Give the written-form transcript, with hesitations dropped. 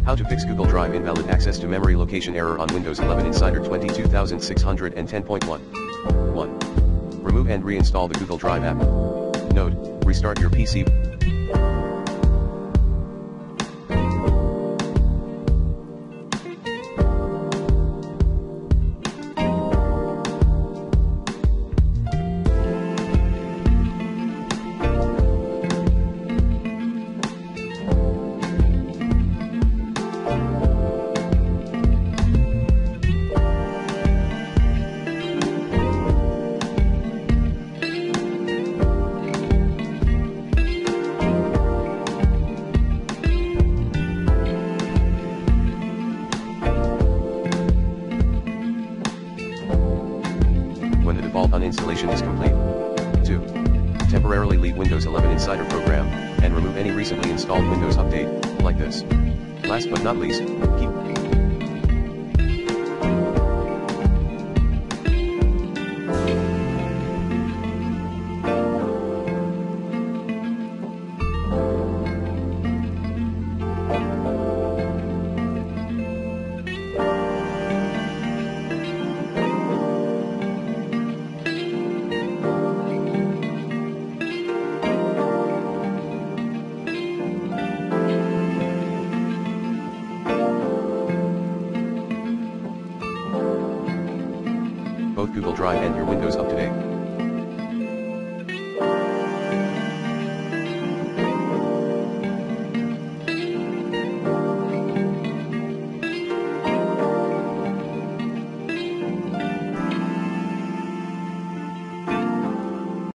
How to fix Google Drive invalid access to memory location error on Windows 11 Insider 22610.1. 1. Remove and reinstall the Google Drive app. Note, restart your PC. When the default uninstallation is complete. 2. Temporarily leave Windows 11 Insider program, and remove any recently installed Windows update, like this. Last but not least, keep both Google Drive and your Windows up to date.